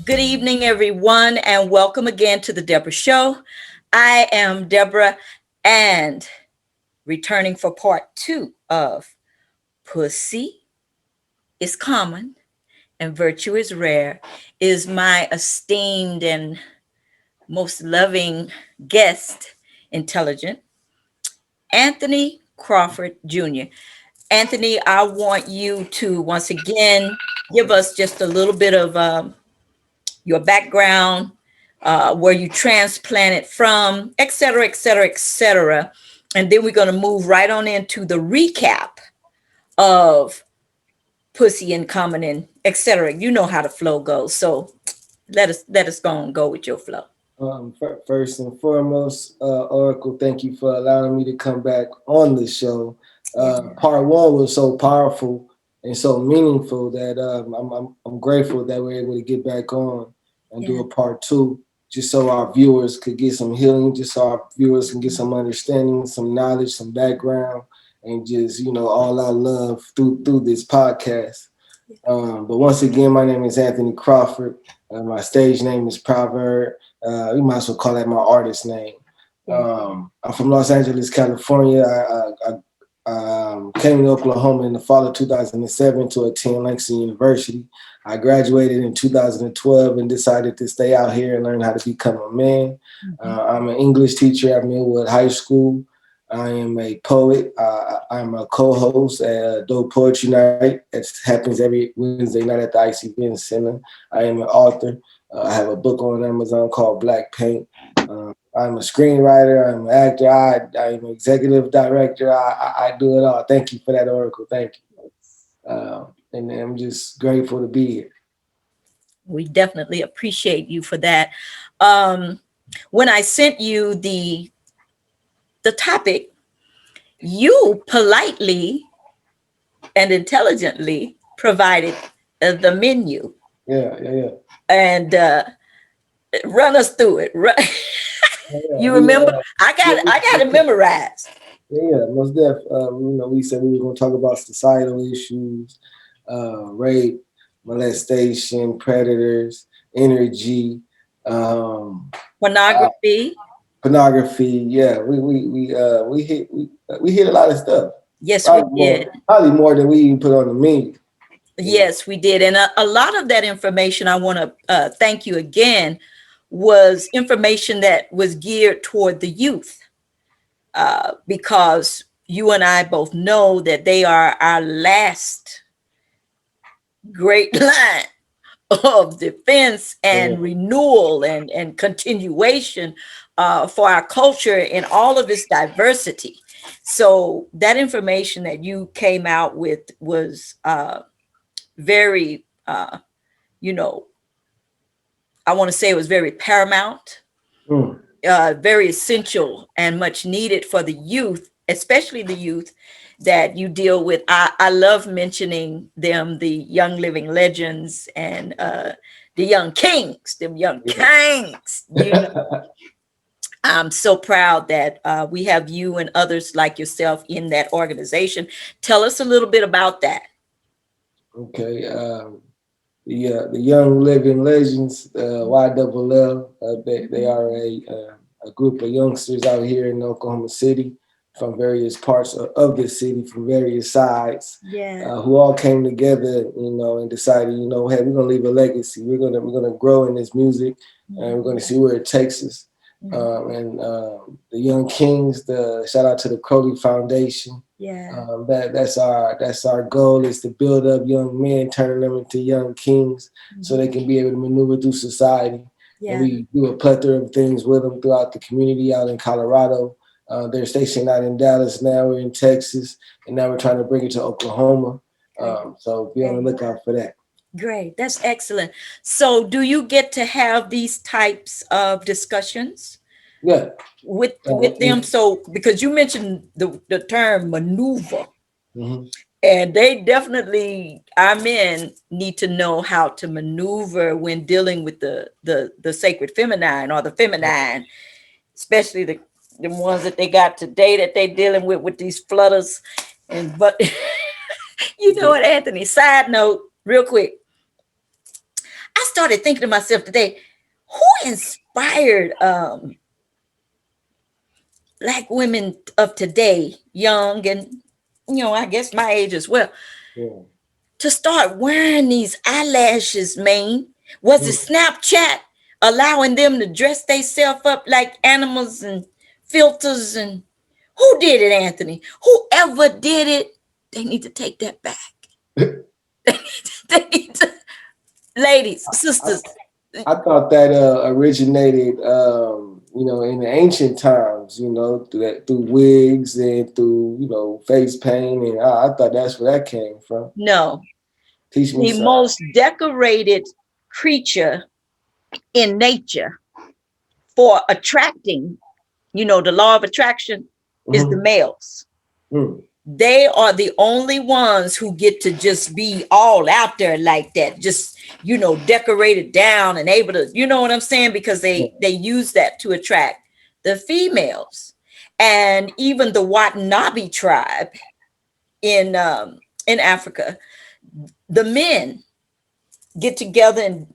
Good evening, everyone, and welcome again to the Debra Show. I am Deborah, and returning for part two of Pussy is Common and Virtue is Rare is my esteemed and most loving guest, intelligent, Anthony Crawford Jr. Anthony, I want you to once again give us just a little bit of your background, where you transplanted from, et cetera, et cetera, et cetera. And then we're going to move right on into the recap of Pussy in Common and et cetera. You know how the flow goes. So let us go and go with your flow. First and foremost, Oracle, thank you for allowing me to come back on the show. Part one was so powerful and so meaningful that I'm grateful that we're able to get back on and do a part two, just so our viewers could get some healing, just so our viewers can get some understanding, some knowledge, some background, and just all our love through this podcast. But once again, my name is Anthony Crawford. My stage name is Proverb. You might as well call that my artist name. I'm from Los Angeles, California. I came to Oklahoma in the fall of 2007 to attend Langston University. I graduated in 2012 and decided to stay out here and learn how to become a man. I'm an English teacher at Millwood High School. I am a poet. I'm a co-host at Dope Poetry Night. It happens every Wednesday night at the ICB Center. I am an author. I have a book on Amazon called Black Paint. I'm a screenwriter. I'm an actor. I'm an executive director. I do it all. Thank you for that, Oracle. Thank you. And I'm just grateful to be here. We definitely appreciate you for that. When I sent you the topic, you politely and intelligently provided the menu. Yeah. And run us through it. You remember? I got it memorized. Yeah, most definitely. We said we were going to talk about societal issues, rape, molestation, predators, energy, Pornography. pornography. Yeah, we hit a lot of stuff. Yes, we did. Probably more than we even put on the menu. Yes, we did. And a lot of that information, I want to thank you again, was information that was geared toward the youth, because you and I both know that they are our last great line of defense and renewal and continuation for our culture in all of its diversity. So that information that you came out with was very, I want to say it was very paramount, very essential and much needed for the youth, especially the youth that you deal with. I love mentioning them, the young living legends and the young kings, them young kings. I'm so proud that we have you and others like yourself in that organization. Tell us a little bit about that. Okay. The Young Living Legends, YLL, they are a group of youngsters out here in Oklahoma City from various parts of the city, from various sides, who all came together, and decided, hey, we're gonna leave a legacy. We're gonna grow in this music, and we're gonna see where it takes us. The Young Kings, the shout out to the Crowley Foundation. That's our goal, is to build up young men, turning them into young kings, so they can be able to maneuver through society. And we do a plethora of things with them throughout the community out in Colorado. They're stationed out in Dallas now. We're in Texas, and now we're trying to bring it to Oklahoma. So be on the lookout for that. Great. That's excellent. So do you get to have these types of discussions with them? So because you mentioned the term maneuver, and they definitely, our men need to know how to maneuver when dealing with the sacred feminine or the feminine, especially the ones that they got today that they dealing with these flutters. But you know what, Anthony, side note real quick, I started thinking to myself today, who inspired black women of today, young and I guess my age as well, Yeah. to start wearing these eyelashes, man? Was it Mm. Snapchat allowing them to dress themselves up like animals and filters? And who did it, Anthony? Whoever did it, they need to take that back. They need to, ladies, I, sisters. I thought that originated, in the ancient times, through wigs and through, face paint, and I thought that's where that came from. No, Teach me the something. most decorated creature in nature for attracting, the law of attraction is the Mm-hmm. males. Mm. They are the only ones who get to just be all out there like that, just decorated down and able to, you know what I'm saying, because Yeah. they use that to attract the females. And even the Watanabe tribe in Africa, the men get together and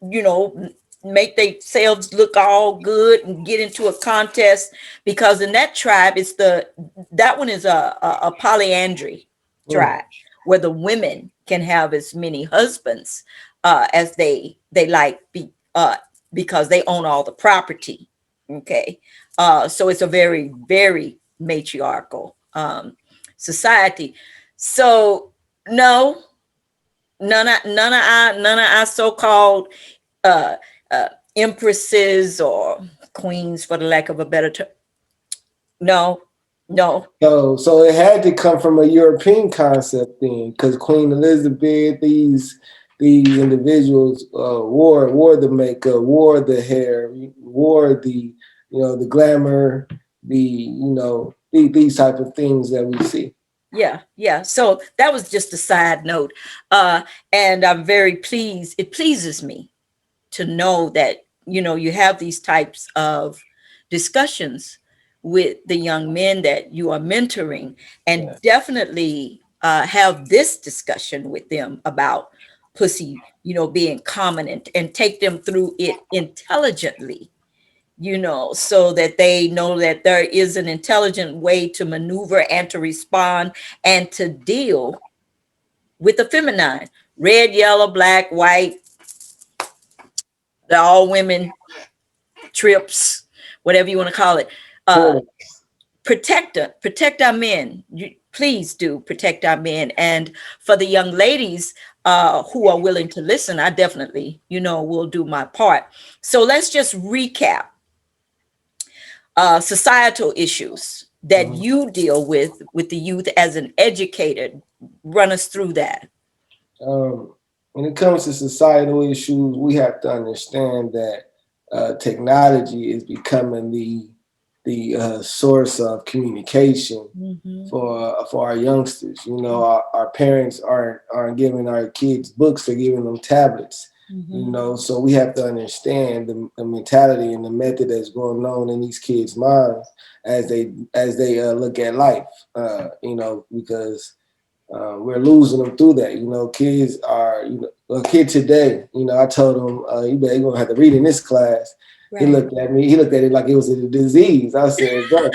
make themselves look all good and get into a contest, because in that tribe it's that one is a polyandry Mm. tribe, where the women can have as many husbands as they like, because they own all the property. Okay. So it's a very, very matriarchal society. So no, none of our so-called uh, empresses or queens, for the lack of a better term. No, no. So it had to come from a European concept then, because Queen Elizabeth, these individuals wore the makeup, wore the hair, wore the glamour, these type of things that we see. Yeah, yeah. So that was just a side note. Uh, and I'm very pleased. It pleases me to know that you have these types of discussions with the young men that you are mentoring, and Yeah. definitely have this discussion with them about pussy being common, and take them through it intelligently, so that they know that there is an intelligent way to maneuver and to respond and to deal with the feminine, red, yellow, black, white, the all women trips, whatever you want to call it. Uh, Cool. protect our men. Please do protect our men. And for the young ladies who are willing to listen, I definitely, will do my part. So let's just recap societal issues that Mhm. you deal with the youth as an educator. Run us through that. When it comes to societal issues, we have to understand that technology is becoming the source of communication Mm-hmm. for our youngsters. Our parents aren't giving our kids books; they're giving them tablets. Mm-hmm. So we have to understand the mentality and the method that's going on in these kids' minds as they look at life. Because we're losing them through that. Kids are, a kid today, I told him, you're going to have to read in this class. He Right. looked at me, he looked at it like it was a disease. I said, brother,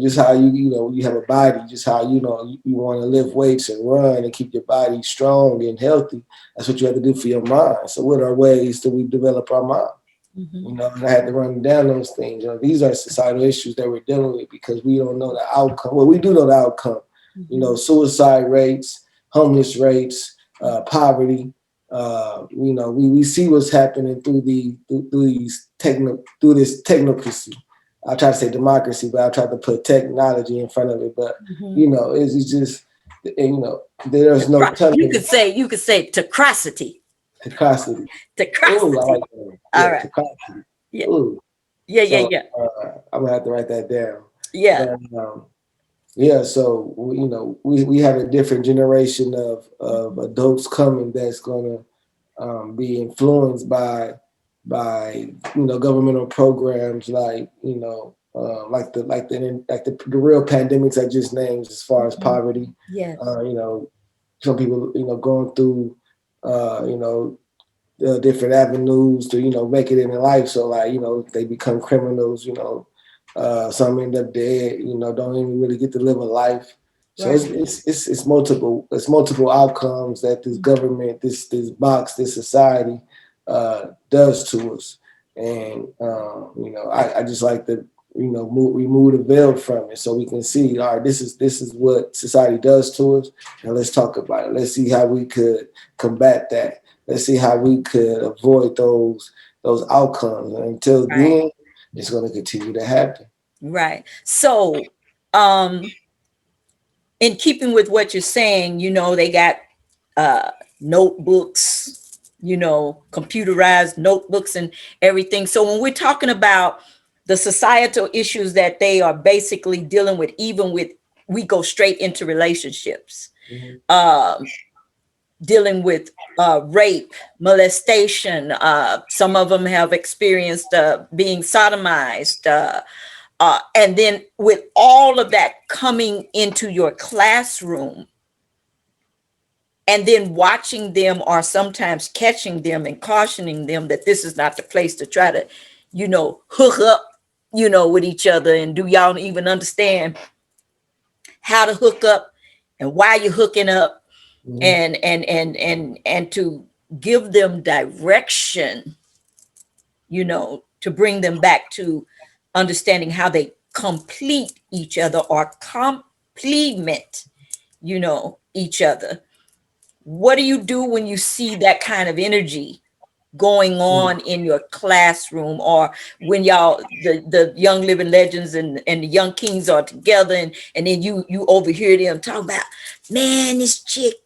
just how you have a body, just how, you want to lift weights and run and keep your body strong and healthy. That's what you have to do for your mind. So what are ways that we develop our mind? Mm-hmm. And I had to run down those things. These are societal issues that we're dealing with because we don't know the outcome. Well, we do know the outcome. Mm-hmm. Suicide rates, homeless rates, poverty. We see what's happening through this technocracy. I try to say democracy, but I try to put technology in front of it. But Mm-hmm. it's just there's no You telling could say tacrosity. techocracy. Oh, I Tacrosity. like that. All Yeah, right. techocracy. Yeah. Ooh. Yeah. Yeah. So Yeah. I'm gonna have to write that down. Yeah. But yeah, so we have a different generation of adults coming that's gonna be influenced by governmental programs like the real pandemics I just named as far as Mhm. poverty. Yes. Some people going through. you know, different avenues to, you know, make it in their life. So like, you know, they become criminals, you know, some end up dead, you know, don't even really get to live a life. So Right. it's multiple outcomes that this government, this box, this society does to us. And you know, I just like to, you know, remove the veil from it so we can see, all right, this is what society does to us, and let's talk about it. Let's see how we could combat that. Let's see how we could avoid those outcomes. And until Right. then, it's going to continue to happen. Right. So, um, in keeping with what you're saying, you know, they got uh, notebooks, you know, computerized notebooks and everything. So when we're talking about the societal issues that they are basically dealing with, even with, we go straight into relationships, Mm-hmm. um, dealing with rape, molestation. Some of them have experienced being sodomized. And then with all of that coming into your classroom, and then watching them or sometimes catching them and cautioning them that this is not the place to try to, you know, hook up, you know, with each other. And do y'all even understand how to hook up and why you're hooking up, Mm-hmm. and to give them direction, you know, to bring them back to understanding how they complete each other or complement, you know, each other. What do you do when you see that kind of energy going on in your classroom, or when y'all, the young living legends and the young kings are together, and then you overhear them talking about, man, this chick,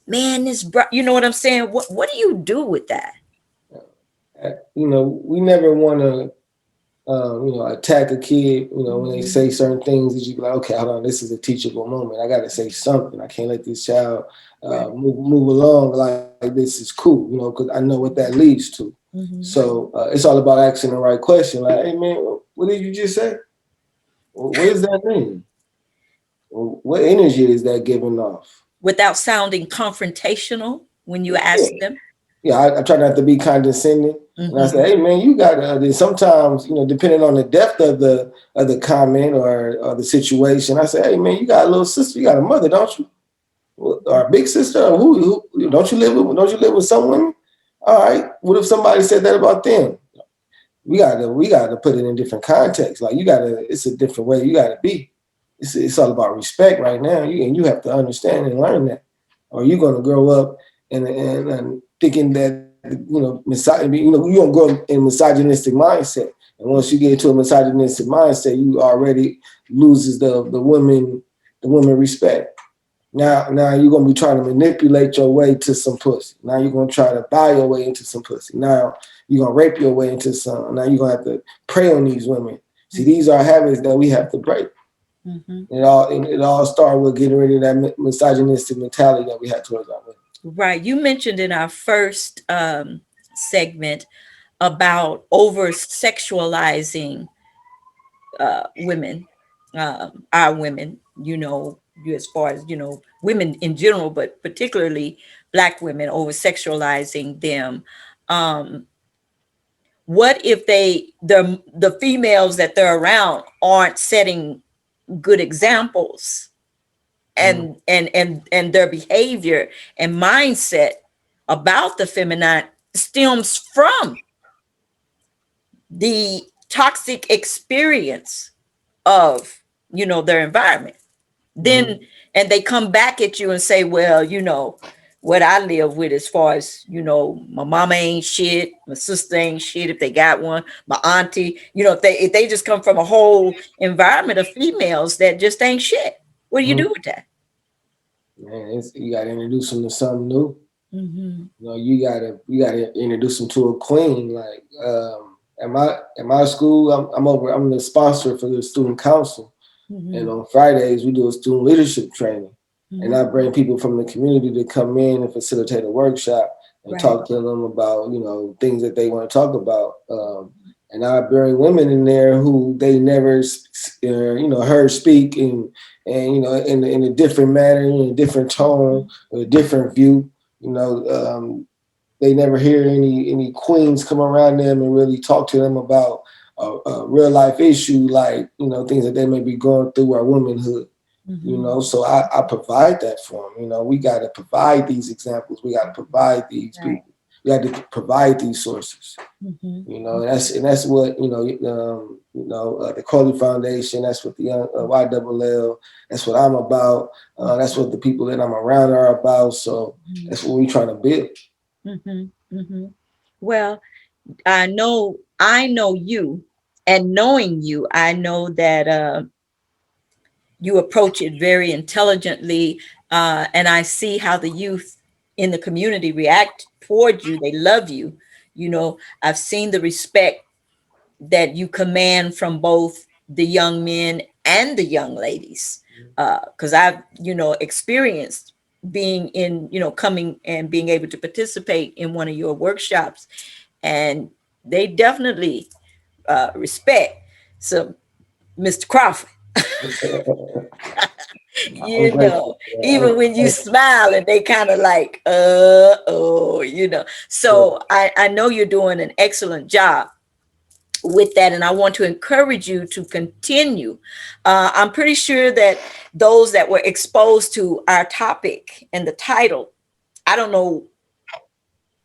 man, this bro, you know what I'm saying? What do you do with that? You know, we never want to, you know, attack a kid. You know, when they Mhm. say certain things, that you be like, okay, hold on, this is a teachable moment. I got to say something. I can't let this child Right. move along like this is cool. You know, because I know what that leads to. Mhm. So it's all about asking the right question. Like, hey man, what did you just say? What does that mean? What energy is that giving off? Without sounding confrontational when you Yeah, ask them. yeah. I try not to be condescending, and I say, Mhm. "Hey, man, you got to." Sometimes, you know, depending on the depth of the comment or the situation, I say, "Hey, man, you got a little sister, you got a mother, don't you? Or a big sister? Or who don't you live with? Don't you live with some women? All right. What if somebody said that about them? We gotta put it in different context. Like you gotta, it's a different way you gotta be. It's all about respect right now. You have to understand and learn that, or you're gonna grow up and thinking that, you know, you know, you don't grow up in misogynistic mindset. And once you get into a misogynistic mindset, you already loses the woman respect. Now you're gonna be trying to manipulate your way to some pussy. Now you're gonna try to buy your way into some pussy. Now you're gonna rape your way into some. Now you're gonna have to prey on these women. See, these are habits that we have to break. Mhm. It all started with getting rid of that misogynistic mentality that we had towards our women. Right. You mentioned in our first segment about over sexualizing women, our women, you know, you, as far as, you know, women in general, but particularly Black women, over sexualizing them. Um, what if the females that they're around aren't setting good examples, Mm-hmm. and their behavior and mindset about the feminine stems from the toxic experience of, you know, their environment, Mm-hmm. then, and they come back at you and say, well, you know, what I live with, as far as, you know, my mama ain't shit, my sister ain't shit if they got one, my auntie, you know, if they just come from a whole environment of females that just ain't shit, what do you Mm-hmm. do with that? Man, you gotta introduce them to something new. Mm-hmm. You know, you gotta introduce them to a queen. Like at my school, I'm the sponsor for the student council. And Mm-hmm. on Fridays, we do a student leadership training. And Mm-hmm. I bring people from the community to come in and facilitate a workshop and Right. talk to them about, you know, things that they want to talk about. And I bring women in there who they never, you know, heard speak and you know, in a different manner, in a different tone, with a different view. You know, they never hear any queens come around them and really talk to them about a real life issue, like, you know, things that they may be going through or womanhood. You Mm-hmm. know, so I provide that for them. You know, we got to provide these examples. We got to provide these Right. people. We got to provide these sources. Mm-hmm. You know, and that's what, the Crowley Foundation. That's what the YLL. That's what I'm about. That's what the people that I'm around are about. So Mm-hmm. that's what we're trying to build. Mm-hmm. Mm-hmm. Well, I know you, and knowing you, I know that you approach it very intelligently, and I see how the youth in the community react toward you. They love you. You know, I've seen the respect that you command from both the young men and the young ladies, because I've, experienced being in, coming and being able to participate in one of your workshops, and they definitely respect. So, Mr. Crawford, I'm grateful. even when you smile and they kind of like, oh, Yeah. So I know you're doing an excellent job with that, and I want to encourage you to continue. I'm pretty sure that those that were exposed to our topic and the title, I don't know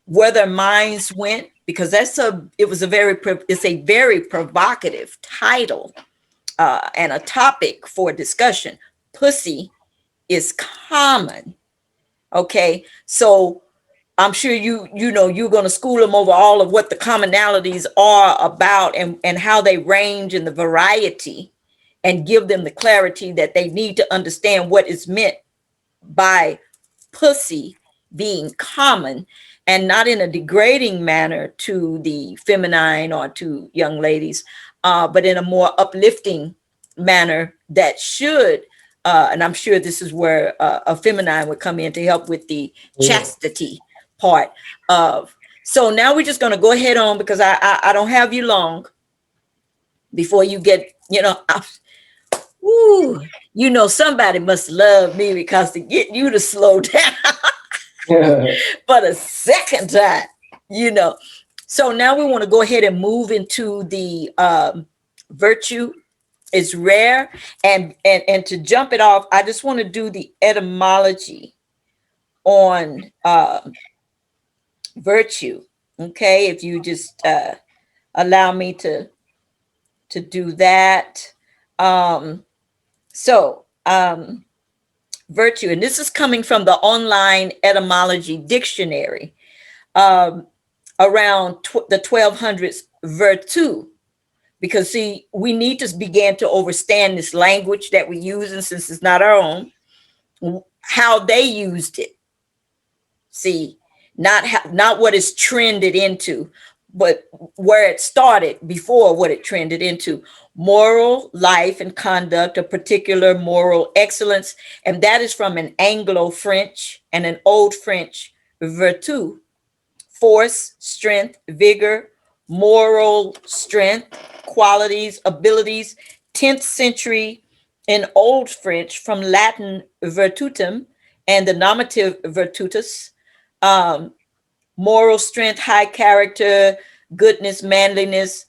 where their minds went, because it's a very provocative title, and a topic for discussion. Pussy is common. Okay, so I'm sure you're going to school them over all of what the commonalities are about, and how they range in the variety, and give them the clarity that they need to understand what is meant by pussy being common, and not in a degrading manner to the feminine or to young ladies, but in a more uplifting manner that should, and I'm sure this is where a feminine would come in to help with the Yeah. chastity part of. So now we're just going to go ahead on, because I don't have you long before you get, woo, somebody must love me, because to get you to slow down Yeah. for the second time, you know. So now we want to go ahead and move into the virtue is rare, and to jump it off, I just want to do the etymology on virtue. Okay, if you just allow me to do that. Um, so virtue, and this is coming from the online etymology dictionary, um, around the 1200s, virtu, because see, we need to begin to understand this language that we're using, since it's not our own, how they used it. See, not what it's trended into, but where it started before what it trended into. Moral life and conduct, a particular moral excellence, and that is from an Anglo-French and an Old French vertu, force, strength, vigor, moral strength, qualities, abilities. 10th century in Old French from Latin virtutum and the nominative virtutus, um, moral strength, high character, goodness, manliness,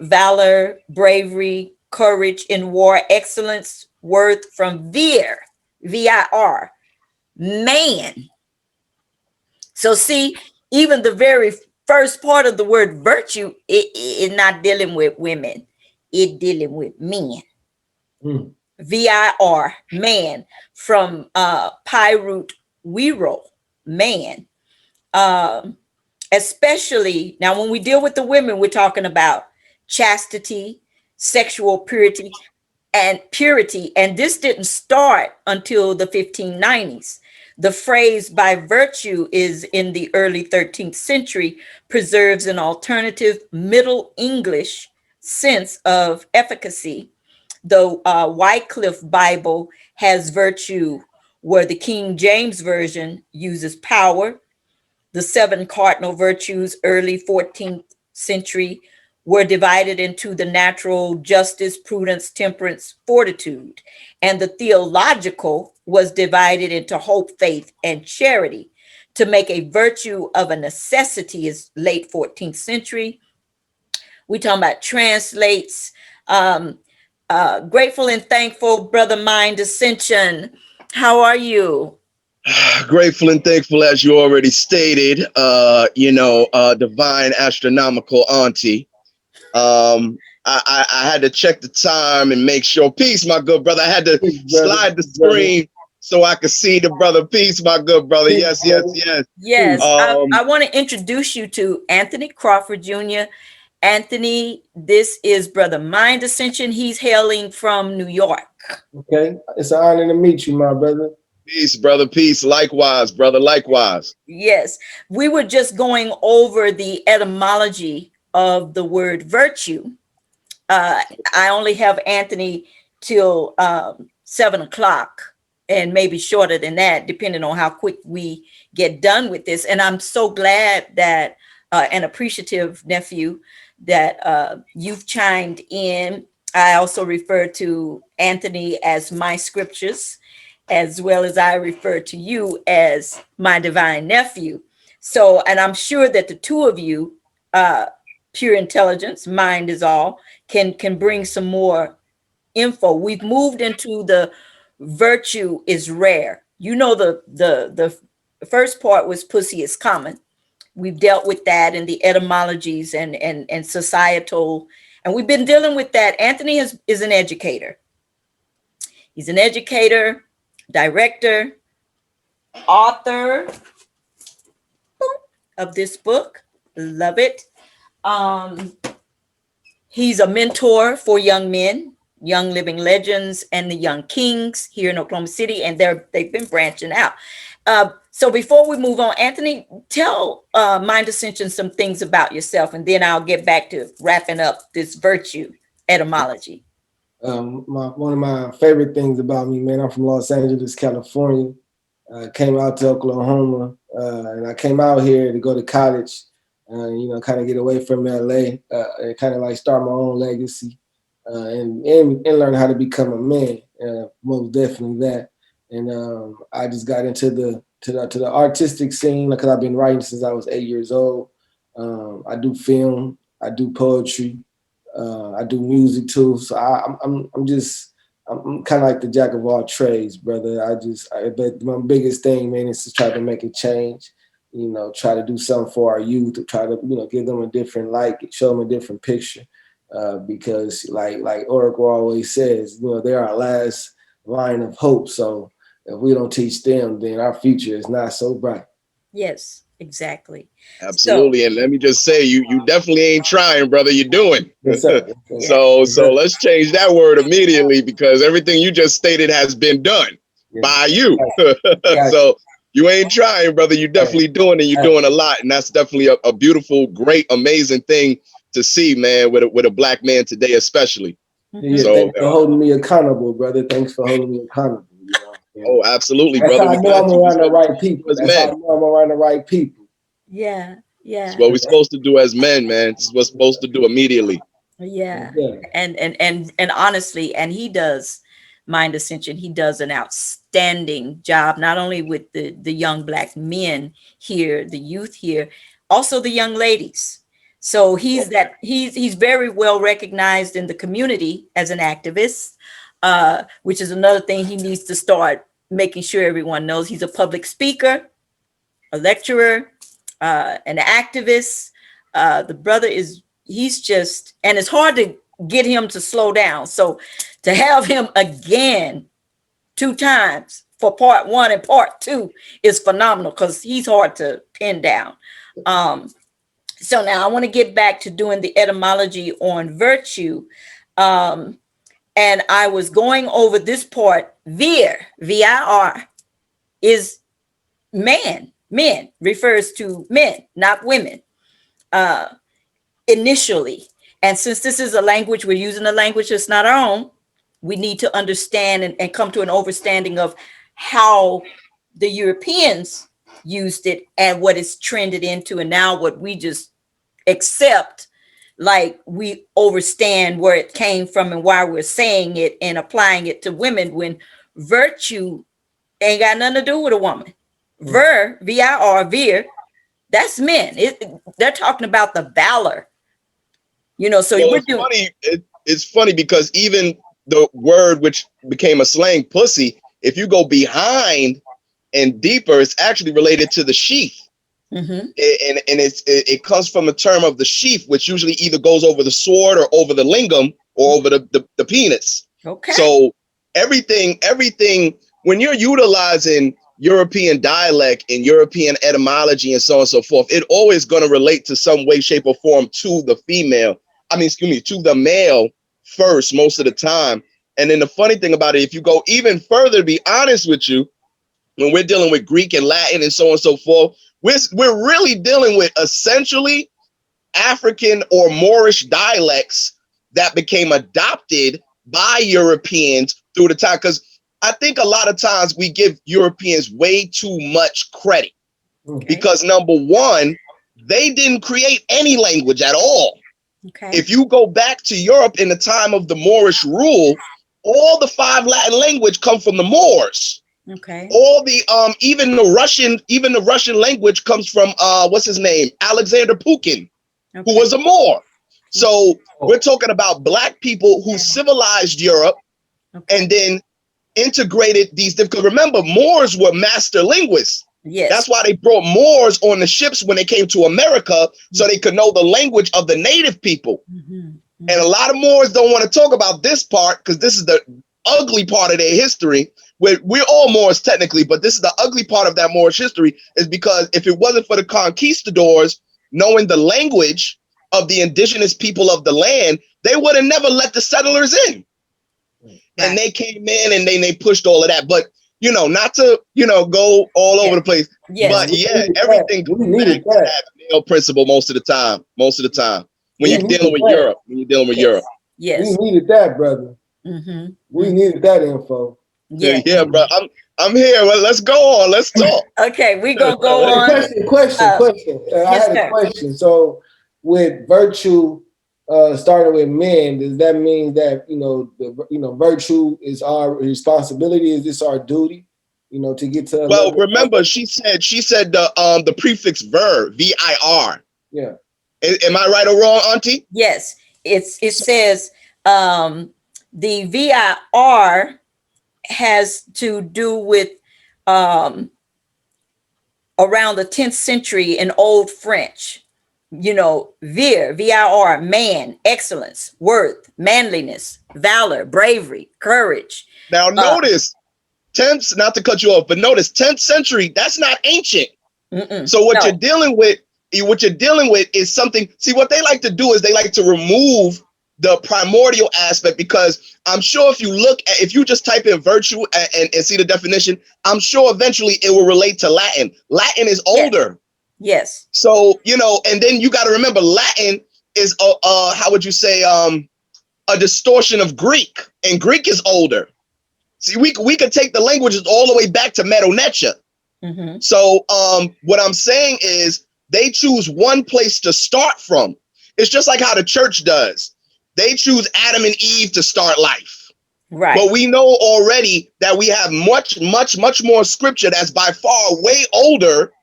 valor, bravery, courage in war, excellence, worth, from vir, man. So see, even the very first part of the word virtue, it not dealing with women, it dealing with men. Mm. vir, man, from pi root wiro, man. Um, Especially now when we deal with the women, we're talking about chastity, sexual purity, and this didn't start until the 1590s. The phrase by virtue is in the early 13th century, preserves an alternative Middle English sense of efficacy. The Wycliffe Bible has virtue, where the King James Version uses power. The seven cardinal virtues, early 14th century, were divided into the natural, justice, prudence, temperance, fortitude. And the theological was divided into hope, faith, and charity. to make a virtue of a necessity is late 14th century. We talking about translates. Um, Grateful and thankful, brother Mind Ascension. How are you? Grateful and thankful, as you already stated, divine astronomical auntie. I had to check the time and make sure. Peace, my good brother. I had to Peace, brother. slide the Peace, brother. screen so I could see the brother. Peace, my good brother. Peace, Yes, yes, brother. yes. Yes, Peace. I want to introduce you to Anthony Crawford Jr. Anthony, this is brother Mind Ascension. He's hailing from New York. Okay. It's an honor to meet you, my brother. Peace, brother. Peace. Likewise, brother. Likewise. Yes, we were just going over the etymology of the word virtue. I only have Anthony till 7 o'clock, and maybe shorter than that, depending on how quick we get done with this. And I'm so glad that and appreciative, nephew, that you've chimed in. I also refer to Anthony as my scriptures, as well as I refer to you as my divine nephew. So, and I'm sure that the two of you, pure intelligence, mind is all, can bring some more info. We've moved into the virtue is rare. You know, the first part was pussy is common. We've dealt with that in the etymologies and societal, and we've been dealing with that. Anthony is an educator. He's an educator, director, author of this book. Love it. Um, he's a mentor for young men, young living legends, and the young kings here in Oklahoma City, and they've been branching out. So before we move on, Anthony, tell Mind Ascension some things about yourself, and then I'll get back to wrapping up this virtue etymology. One of my favorite things about me, man, I'm from Los Angeles, California. Came out to Oklahoma, and I came out here to go to college, kind of get away from LA, and kind of like start my own legacy, and learn how to become a man. Most definitely that. And I just got into the artistic scene because I've been writing since I was 8 years old. I do film, I do poetry, I do music too. So I'm kind of like the jack of all trades, brother. But my biggest thing, man, is to try to make a change. Try to do something for our youth, to try to, give them a different light, show them a different picture. Because like Oracle always says, they're our last line of hope. So if we don't teach them, then our future is not so bright. Yes, exactly. So Absolutely. And let me just say, you definitely ain't trying, brother. You're doing. Yes, sir. So let's change that word immediately, because everything you just stated has been done by you. So you ain't trying, brother. You're definitely doing, and you're doing a lot. And that's definitely a beautiful, great, amazing thing to see, man, with a black man today, especially. Yeah, so, thanks for holding me accountable, brother. Thanks for holding me accountable. Oh, absolutely, that's brother. How I know I'm around the right people. That's how I know I'm around the right people. Yeah. It's what we're supposed to do as men, man. It's what's supposed to do immediately. Yeah. And honestly, and he does, Mind Ascension, he does an outstanding job, not only with the young black men here, the youth here, also the young ladies. So he's very well recognized in the community as an activist, which is another thing he needs to start making sure everyone knows. He's a public speaker, a lecturer, an activist. The brother he's just, and it's hard to get him to slow down. So to have him again 2 times for part 1 and part 2 is phenomenal, because he's hard to pin down. So now I want to get back to doing the etymology on virtue. And I was going over this part. VIR is man. Men refers to men, not women, initially. And since this is a language, we're using a language that's not our own, we need to understand and come to an understanding of how the Europeans used it and what it's trended into, and now what we just accept, like we understand where it came from and why we're saying it and applying it to women, when virtue ain't got nothing to do with a woman. Vir, V-I-R, vir, that's men. They're talking about the valor. You know, so well, it's funny because even the word which became a slang, pussy, if you go behind and deeper, it's actually related to the sheath. And it comes from a term of the sheath, which usually either goes over the sword or over the lingam or over the penis. Okay. So everything, when you're utilizing European dialect and European etymology and so on and so forth, it always going to relate to some way, shape, or form to the female. To the male first most of the time. And then the funny thing about it, if you go even further, to be honest with you, when we're dealing with Greek and Latin and so on and so forth, we're really dealing with essentially African or Moorish dialects that became adopted by Europeans through the time. Because I think a lot of times we give Europeans way too much credit. Because number one, they didn't create any language at all. If you go back to Europe in the time of the Moorish rule, all the 5 Latin language come from the Moors. All the even the Russian language comes from what's his name? Alexander Pukin, who was a Moor. So we're talking about Black people who civilized Europe and then integrated these. Because remember, Moors were master linguists. Yes. That's why they brought Moors on the ships when they came to America, so they could know the language of the native people. And a lot of Moors don't want to talk about this part because this is the ugly part of their history. We're all Moors technically, but this is the ugly part of that Moorish history, is because if it wasn't for the conquistadors knowing the language of the indigenous people of the land, they would have never let the settlers in. And they came in and they pushed all of that. But not to, go all over the place. But everything comes back to that male principle most of the time. When you're dealing with Europe. Yes. We needed that, brother. We needed that info. Yeah, bro. I'm here. Well, let's go on. Let's talk. Okay, we gonna go on. Question. I had a question. So with virtue starting with men, does that mean that virtue is our responsibility? Is this our duty? To get to. Well, remember, she said the prefix vir, vir. Yeah. Am I right or wrong, Auntie? Yes. It says the vir has to do with around the 10th century in Old French. Vir, vir, man, excellence, worth, manliness, valor, bravery, courage. Now notice, 10th, not to cut you off, but notice 10th century, that's not ancient. So what you're dealing with is something. See, what they like to do is they like to remove the primordial aspect, because I'm sure if you just type in virtue and see the definition, I'm sure eventually it will relate to Latin. Latin is older. Yes. So, and then you got to remember, Latin is how would you say, a distortion of Greek, and Greek is older. See, we could take the languages all the way back to Medo Necha. So what I'm saying is they choose one place to start from. It's just like how the church does. They choose Adam and Eve to start life. Right. But we know already that we have much, much, much more scripture that's by far way older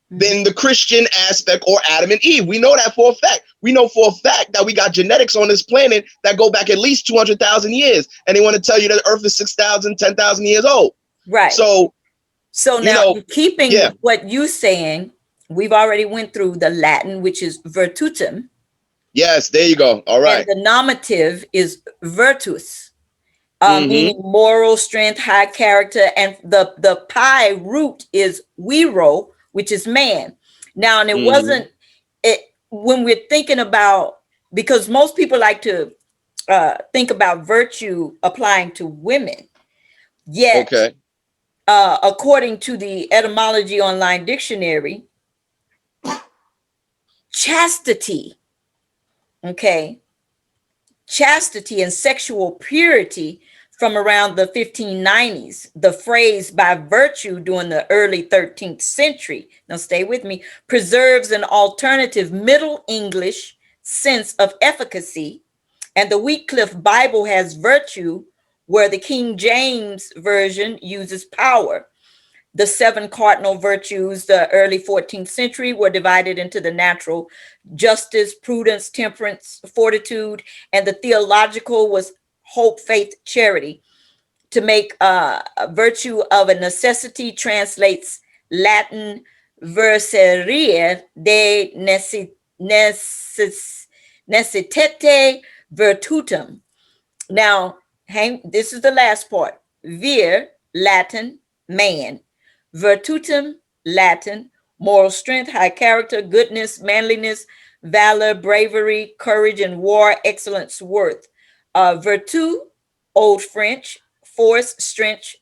than the Christian aspect or Adam and Eve. We know that for a fact. We know for a fact that we got genetics on this planet that go back at least 200,000 years. And they want to tell you that the earth is 6,000, 10,000 years old. Right. So now keeping what you're saying, we've already went through the Latin, which is virtutum. Yes, there you go. All right. And the nominative is virtus, meaning moral strength, high character. And the pi root is viro, which is man. Now, and it wasn't when we're thinking about, because most people like to think about virtue applying to women. Yet, according to the etymology online dictionary, chastity, chastity and sexual purity from around the 1590s, the phrase by virtue during the early 13th century, now stay with me, preserves an alternative Middle English sense of efficacy. And the Wycliffe Bible has virtue, where the King James Version uses power. The 7 cardinal virtues, the early 14th century, were divided into the natural: justice, prudence, temperance, fortitude, and the theological was hope, faith, charity. To make a virtue of a necessity translates Latin verserire de necessitate virtutum. Now, this is the last part. Vir, Latin, man. Virtutum, Latin, moral strength, high character, goodness, manliness, valor, bravery, courage in war, excellence, worth. Virtu, Old French, force, strength,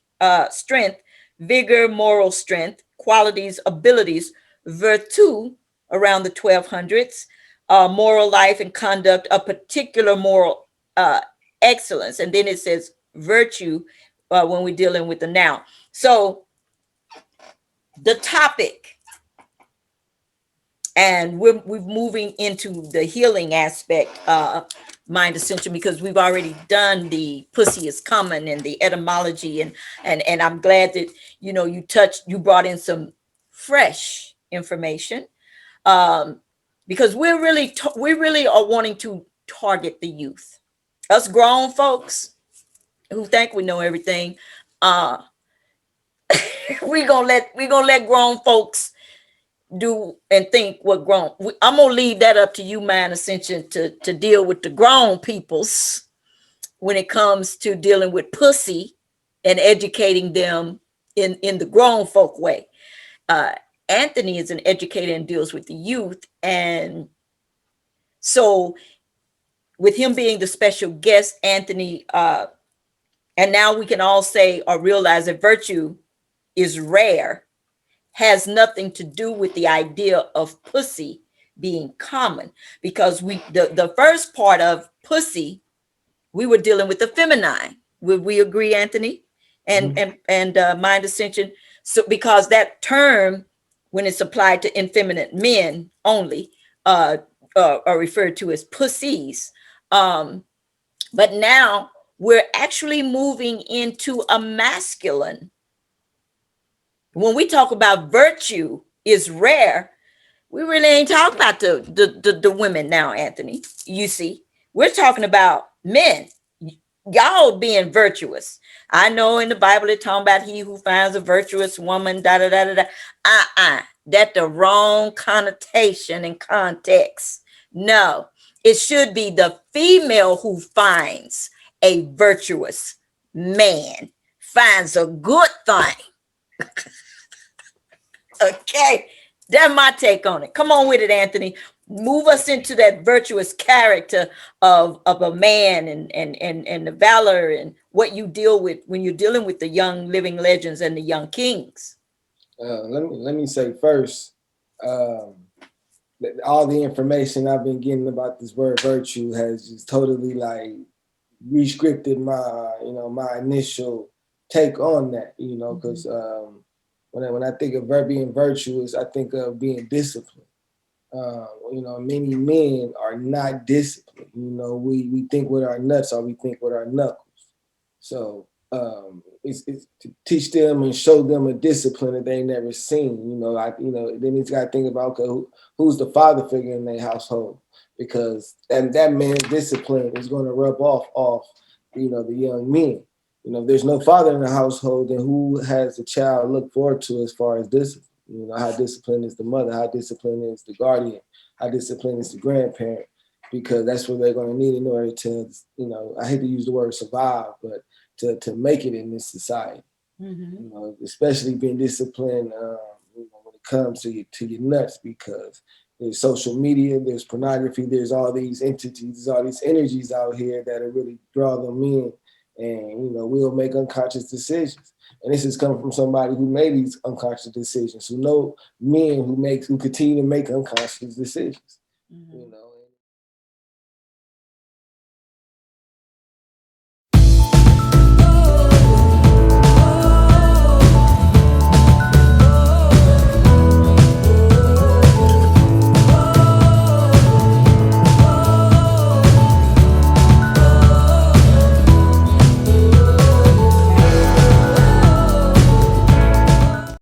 vigor, moral strength, qualities, abilities. Virtu, around the 1200s, moral life and conduct, a particular moral excellence. And then it says virtue when we're dealing with the noun. So the topic, and we're moving into the healing aspect, Mind Ascension, because we've already done the pussy is coming and the etymology, and I'm glad that you brought in some fresh information, because we really are wanting to target the youth. Us grown folks who think we know everything, uh we gonna let grown folks do and think what grown. I'm gonna leave that up to you, Mind Ascension, to deal with the grown peoples when it comes to dealing with pussy and educating them in the grown folk way. uh Anthony is an educator and deals with the youth, and so with him being the special guest, Anthony, and now we can all say or realize that virtue is rare, has nothing to do with the idea of pussy being common, because the first part of pussy, we were dealing with the feminine. Would we agree, Anthony? And Mind Ascension. So because that term, when it's applied to effeminate men only, are referred to as pussies. But now we're actually moving into a masculine. When we talk about virtue is rare, we really ain't talking about the women now, Anthony. You see, we're talking about men. Y'all being virtuous. I know in the Bible it's talking about he who finds a virtuous woman, da da da da da. That's the wrong connotation and context. No, it should be the female who finds a virtuous man, finds a good thing. Okay, that's my take on it. Come on with it, Anthony. Move us into that virtuous character of a man, and the valor and what you deal with when you're dealing with the young living legends and the young kings. Let me say first, all the information I've been getting about this word virtue has just totally like rescripted my initial take on that, because when I think of being virtuous, I think of being disciplined. Many men are not disciplined. We think with our nuts or we think with our knuckles. So it's to teach them and show them a discipline that they never seen. Then he's got to think about, okay, who's the father figure in their household, because that man's discipline is going to rub off the young men. If there's no father in the household, then who has the child look forward to as far as discipline? How disciplined is the mother? How disciplined is the guardian? How disciplined is the grandparent? Because that's what they're going to need in order to, I hate to use the word survive, but to make it in this society. Especially being disciplined when it comes to your nuts, because there's social media, there's pornography, there's all these entities, there's all these energies out here that will really draw them in, and we'll make unconscious decisions. And this is coming from somebody who made these unconscious decisions, who know men who continue to make unconscious decisions.